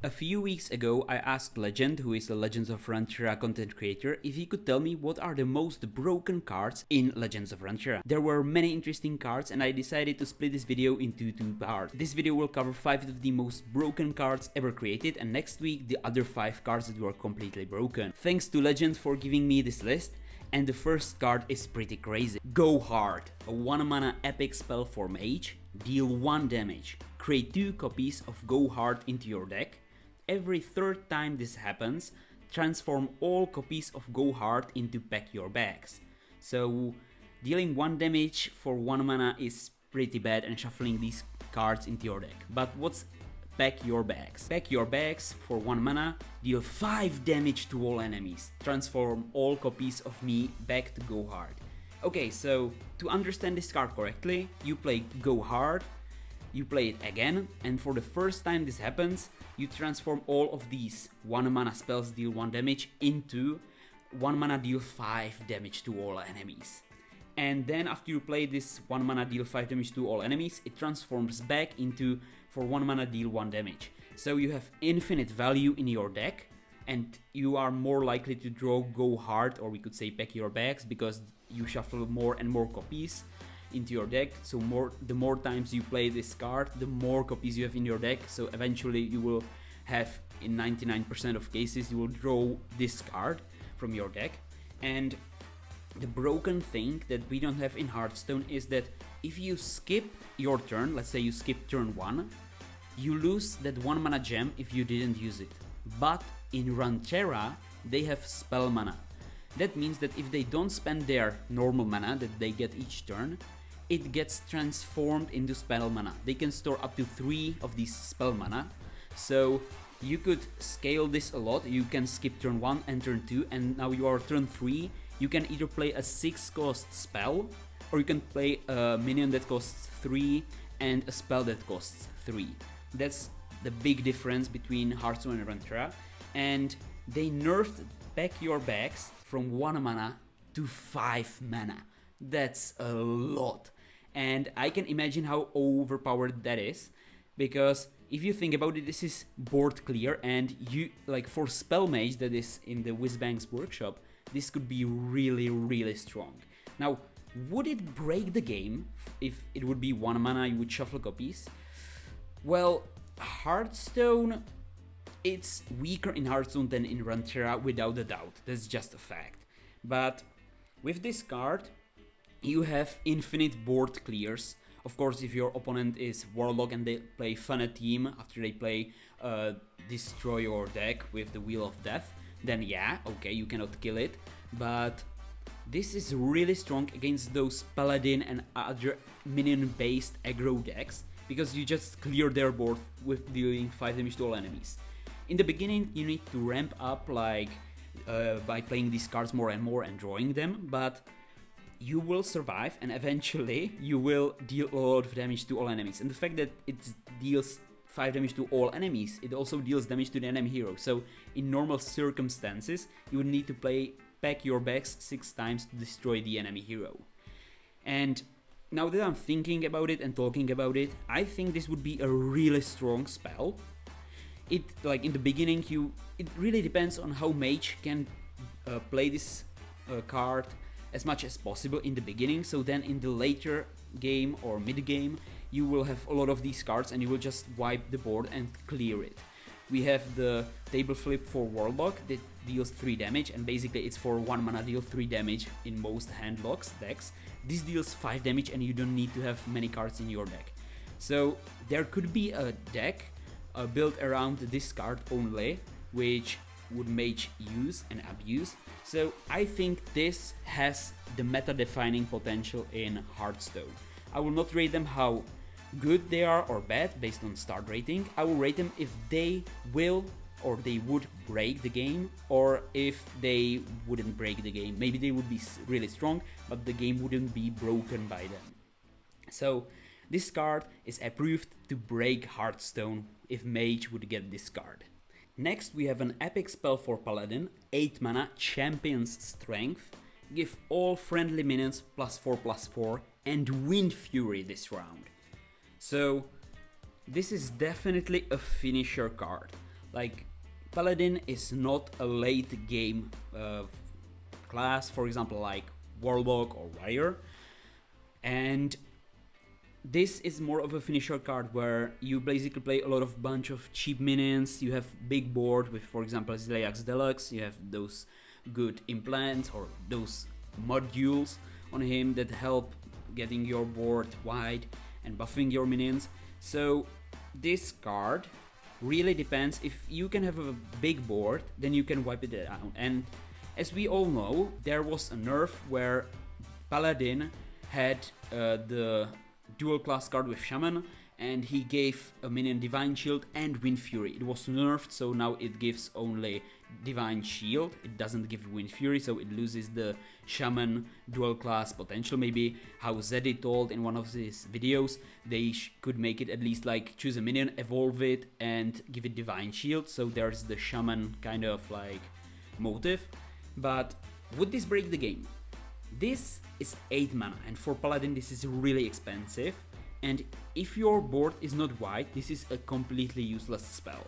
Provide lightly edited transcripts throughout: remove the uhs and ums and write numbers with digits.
A few weeks ago, I asked Legend, who is a Legends of Runeterra content creator, if he could tell me what are the most broken cards in Legends of Runeterra. There were many interesting cards and I decided to split this video into two parts. This video will cover 5 of the most broken cards ever created, and next week the other 5 cards that were completely broken. Thanks to Legend for giving me this list. And the first card is pretty crazy. Go Hard, a 1 mana epic spell for mage, deal 1 damage. Create 2 copies of Go Hard into your deck. Every third time this happens, transform all copies of Go Hard into Pack Your Bags. So dealing 1 damage for 1 mana is pretty bad and shuffling these cards into your deck. But what's Pack Your Bags? Pack Your Bags for 1 mana, deal 5 damage to all enemies. Transform all copies of me back to Go Hard. Okay, so to understand this card correctly, you play Go Hard, you play it again, and for the first time this happens, you transform all of these 1 mana spells deal 1 damage into 1 mana deal 5 damage to all enemies. And then after you play this 1 mana deal 5 damage to all enemies, it transforms back into for 1 mana deal 1 damage. So you have infinite value in your deck, and you are more likely to draw Go Hard, or we could say Pack Your Bags, because you shuffle more and more copies into your deck. So the more times you play this card, the more copies you have in your deck. So eventually you will have, in 99% of cases, you will draw this card from your deck. And the broken thing that we don't have in Hearthstone is that if you skip your turn, let's say you skip turn 1, you lose that 1 mana gem if you didn't use it. But in Runeterra, they have spell mana. That means that if they don't spend their normal mana that they get each turn, it gets transformed into spell mana. They can store up to 3 of these spell mana. So you could scale this a lot. You can skip turn 1 and turn 2, and now you are turn 3. You can either play a 6 cost spell, or you can play a minion that costs 3 and a spell that costs 3. That's the big difference between Hearthstone and Runeterra. And they nerfed Pack Your Bags from 1 mana to 5 mana. That's a lot. And I can imagine how overpowered that is, because if you think about it, this is board clear, and you, like, for Spell Mage that is in the Whizbang's workshop, this could be really, really strong. Now, would it break the game if it would be 1 mana, you would shuffle copies? Well, Hearthstone, it's weaker in Hearthstone than in Runeterra, without a doubt. That's just a fact. But with this card, you have infinite board clears. Of course, if your opponent is Warlock and they play Team after they play Destroy Your Deck with the Wheel of Death, then yeah, okay, you cannot kill it. But this is really strong against those Paladin and other minion-based aggro decks, because you just clear their board with dealing 5 damage to all enemies. In the beginning, you need to ramp up, like by playing these cards more and more and drawing them, but you will survive, and eventually you will deal a lot of damage to all enemies. And the fact that it deals 5 damage to all enemies, it also deals damage to the enemy hero. So in normal circumstances, you would need to Pack Your Bags 6 times to destroy the enemy hero. And now that I'm thinking about it and talking about it, I think this would be a really strong spell. It, like, in the beginning, it really depends on how Mage can play this card as much as possible in the beginning, so then in the later game or mid game you will have a lot of these cards and you will just wipe the board and clear it. We have the table flip for Warlock that deals 3 damage, and basically it's for 1 mana deal 3 damage in most handlocks decks. This deals 5 damage and you don't need to have many cards in your deck. So there could be a deck built around this card only, which would Mage use and abuse. So I think this has the meta-defining potential in Hearthstone. I will not rate them how good they are or bad based on start rating. I will rate them if they will or they would break the game, or if they wouldn't break the game. Maybe they would be really strong, but the game wouldn't be broken by them. So this card is approved to break Hearthstone if Mage would get this card. Next, we have an epic spell for Paladin, 8 mana, Champion's Strength. Give all friendly minions +4/+4 and Wind Fury this round. So this is definitely a finisher card. Like, Paladin is not a late game class, for example, like Warlock or Warrior. And this is more of a finisher card where you basically play a lot of bunch of cheap minions. You have big board with, for example, Zilliax Deluxe. You have those good implants or those modules on him that help getting your board wide and buffing your minions. So this card really depends. If you can have a big board, then you can wipe it out. And as we all know, there was a nerf where Paladin had the dual class card with Shaman, and he gave a minion Divine Shield and Wind Fury. It was nerfed, so now it gives only Divine Shield. It doesn't give Wind Fury, so it loses the Shaman dual class potential. Maybe how Zeddy told in one of his videos, they could make it at least like choose a minion, evolve it, and give it Divine Shield. So there's the Shaman kind of like motive. But would this break the game? This is 8 mana, and for Paladin this is really expensive, and if your board is not wide, this is a completely useless spell.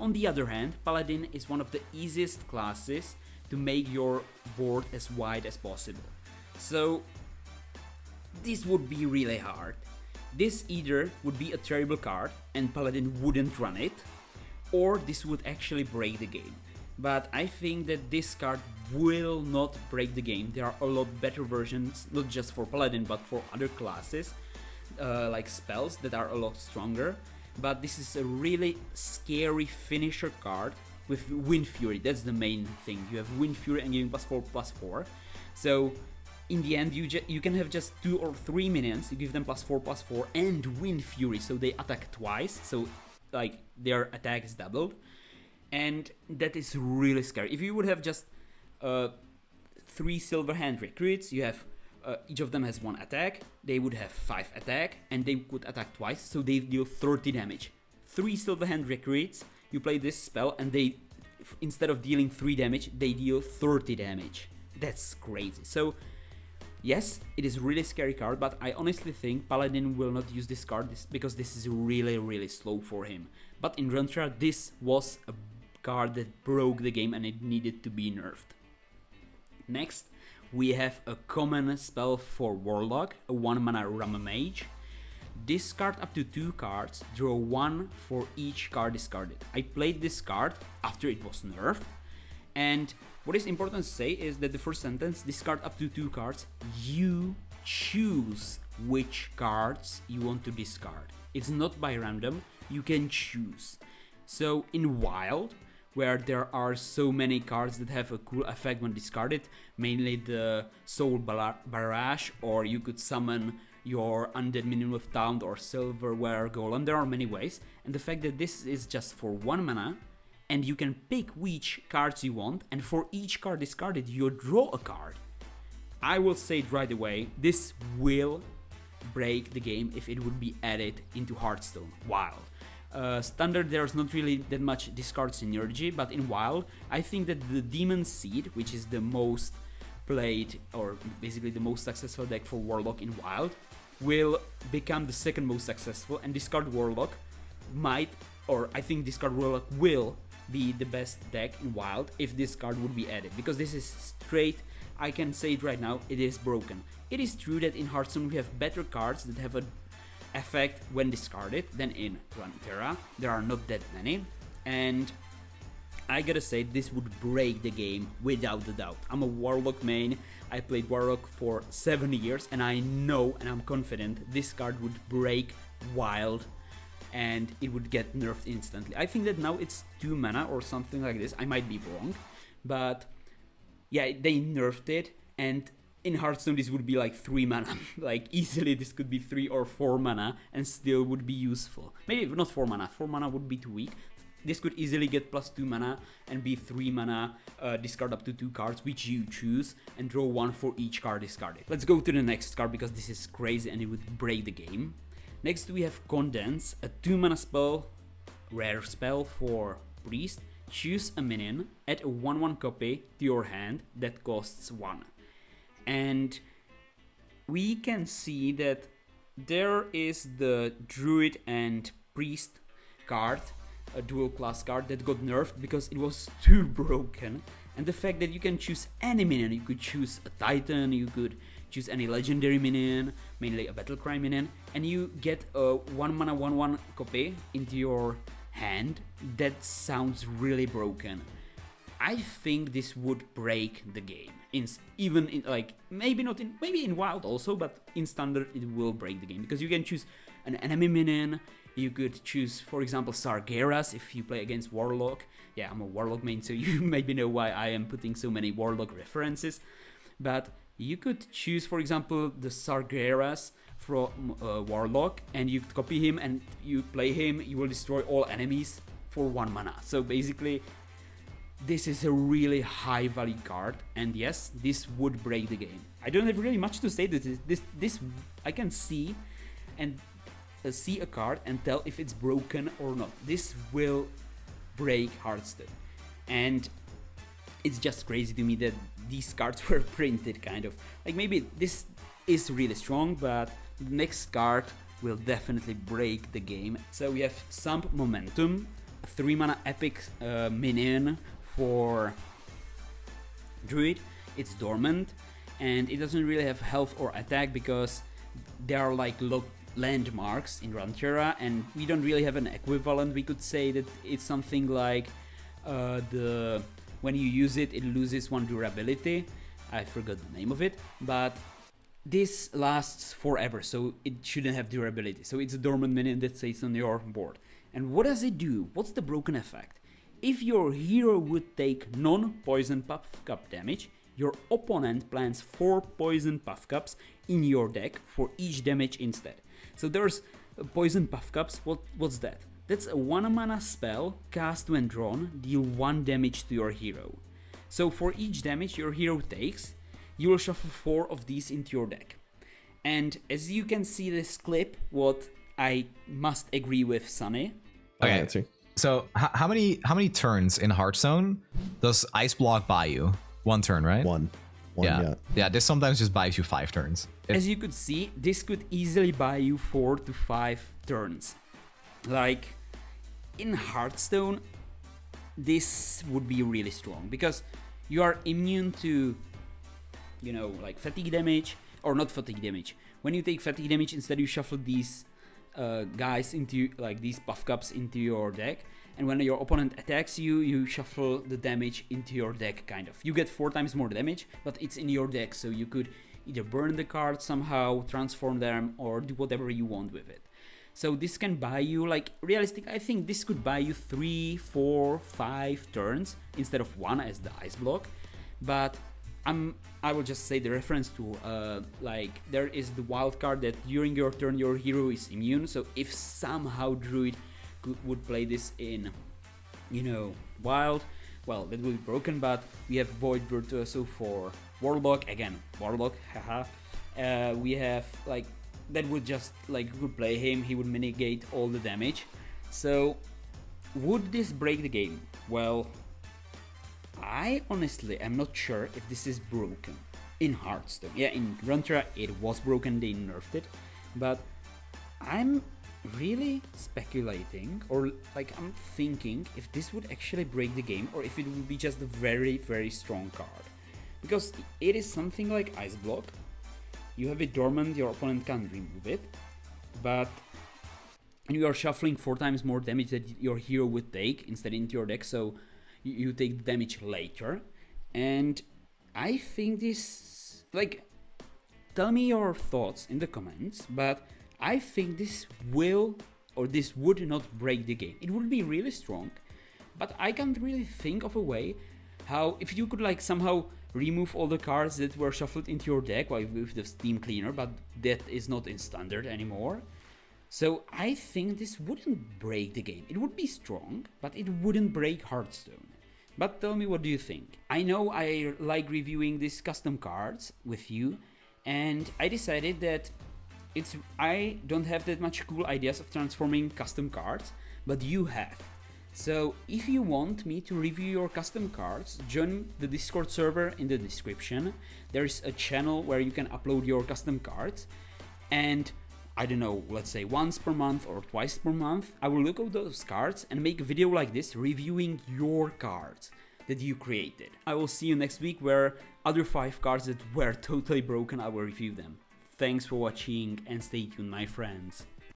On the other hand, Paladin is one of the easiest classes to make your board as wide as possible. So this would be really hard. This either would be a terrible card and Paladin wouldn't run it, or this would actually break the game. But I think that this card will not break the game. There are a lot better versions, not just for Paladin, but for other classes, like spells that are a lot stronger. But this is a really scary finisher card with Wind Fury. That's the main thing. You have Wind Fury and giving +4/+4. So in the end, you can have just 2 or 3 minions. You give them +4/+4 and Wind Fury, so they attack twice. So like their attack is doubled. And that is really scary. If you would have just 3 Silver Hand Recruits, you have each of them has 1 attack, they would have 5 attack, and they could attack twice, so they deal 30 damage. 3 Silver Hand Recruits, you play this spell, and they, instead of dealing 3 damage, they deal 30 damage. That's crazy. So yes, it is a really scary card, but I honestly think Paladin will not use this card because this is really slow for him. But in Runeterra, this was a card that broke the game and it needed to be nerfed. Next, we have a common spell for Warlock, a 1 mana Rama Mage. Discard up to 2 cards, draw 1 for each card discarded. I played this card after it was nerfed, and what is important to say is that the first sentence, discard up to 2 cards, you choose which cards you want to discard. It's not by random, you can choose. So in Wild, where there are so many cards that have a cool effect when discarded, mainly the Soul Barrage, or you could summon your undead minion with Taunt or Silverware Golem. There are many ways, and the fact that this is just for 1 mana, and you can pick which cards you want, and for each card discarded you draw a card. I will say it right away, this will break the game if it would be added into Hearthstone Wild. Standard, there's not really that much discard synergy, but in Wild, I think that the Demon Seed, which is the most played, or basically the most successful deck for Warlock in Wild, will become the second most successful, and Discard Warlock might, or I think Discard Warlock will be the best deck in Wild if this card would be added, because this is straight, I can say it right now, it is broken. It is true that in Hearthstone we have better cards that have a effect when discarded than in Runeterra. There are not that many, and I gotta say this would break the game without a doubt. I'm a Warlock main, I played Warlock for 7 years, and I know and I'm confident this card would break Wild and it would get nerfed instantly. I think that now it's 2 mana or something like this, I might be wrong, but yeah, they nerfed it, and in Hearthstone this would be like 3 mana, like easily this could be 3 or 4 mana and still would be useful. Maybe not 4 mana, 4 mana would be too weak. This could easily get +2 mana and be 3 mana, discard up to 2 cards which you choose and draw 1 for each card discarded. Let's go to the next card because this is crazy and it would break the game. Next we have Condense, a 2 mana spell, rare spell for Priest. Choose a minion, add a 1/1 copy to your hand that costs 1. And we can see that there is the Druid and Priest card a dual class card that got nerfed because it was too broken. And the fact that you can choose any minion, you could choose a Titan, you could choose any legendary minion, mainly a Battlecry minion, and you get a 1 mana 1/1 copy into your hand. That sounds really broken. I think this would break the game. Even in like maybe in Wild also, but in Standard it will break the game because you can choose an enemy minion. You could choose, for example, Sargeras if you play against Warlock. Yeah, I'm a Warlock main, so you maybe know why I am putting so many Warlock references. But you could choose, for example, the Sargeras from Warlock, and you copy him and you play him. You will destroy all enemies for 1 mana. So basically, this is a really high value card, and yes, this would break the game. I don't have really much to say to this I can see and see a card and tell if it's broken or not. This will break Hearthstone, and it's just crazy to me that these cards were printed kind of. Like maybe this is really strong, but the next card will definitely break the game. So we have Sump Momentum, a 3 mana epic minion for Druid. It's dormant and it doesn't really have health or attack because they are like landmarks in Runeterra, and we don't really have an equivalent. We could say that it's something like when you use it, it loses 1 durability. I forgot the name of it, but this lasts forever, so it shouldn't have durability. So it's a dormant minion that stays on your board. And what does it do? What's the broken effect? If your hero would take non-poison puff cup damage, your opponent plants 4 poison puff cups in your deck for each damage instead. So there's poison puff cups. What's that? That's a 1 mana spell cast when drawn, deal 1 damage to your hero. So for each damage your hero takes, you will shuffle 4 of these into your deck. And as you can see this clip, what I must agree with Sunny. Okay, so how many turns in Hearthstone does Ice Block buy you? 1 turn, right? One, yeah. This sometimes just buys you 5 turns. As you could see, this could easily buy you 4 to 5 turns. Like in Hearthstone, this would be really strong because you are immune to, you know, like fatigue damage, or not fatigue damage. When you take fatigue damage, instead you shuffle these guys into, like, these buff cups into your deck, and when your opponent attacks you, you shuffle the damage into your deck, kind of. You get 4 times more damage, but it's in your deck, so you could either burn the card somehow, transform them, or do whatever you want with it. So this can buy you, like, realistic, I think this could buy you 3, 4, 5 turns instead of 1 as the Ice Block. But I will just say the reference to, like, there is the wild card that during your turn your hero is immune. So if somehow Druid would play this in, you know, Wild, well, that will be broken. But we have Void Virtuoso for Warlock, again, Warlock, haha. We have, like, that would just, like, you could play him, he would mitigate all the damage. So would this break the game? Well, I honestly am not sure if this is broken in Hearthstone. Yeah, in Runeterra it was broken, they nerfed it, but I'm really speculating, or like I'm thinking if this would actually break the game, or if it would be just a very, very strong card. Because it is something like Ice Block. You have it dormant, your opponent can't remove it, but you are shuffling 4 times more damage that your hero would take instead into your deck, so you take the damage later. And I think this, like, tell me your thoughts in the comments, but I think this will, or this would not break the game. It would be really strong, but I can't really think of a way how, if you could, like, somehow remove all the cards that were shuffled into your deck with the Steam Cleaner, but that is not in Standard anymore. So I think this wouldn't break the game. It would be strong, but it wouldn't break Hearthstone. But tell me, what do you think? I know I like reviewing these custom cards with you, and I decided that I don't have that much cool ideas of transforming custom cards, but you have. So if you want me to review your custom cards, join the Discord server in the description. There's a channel where you can upload your custom cards, and I don't know, let's say once per month or twice per month, I will look at those cards and make a video like this reviewing your cards that you created. I will see you next week where other 5 cards that were totally broken, I will review them. Thanks for watching and stay tuned, my friends.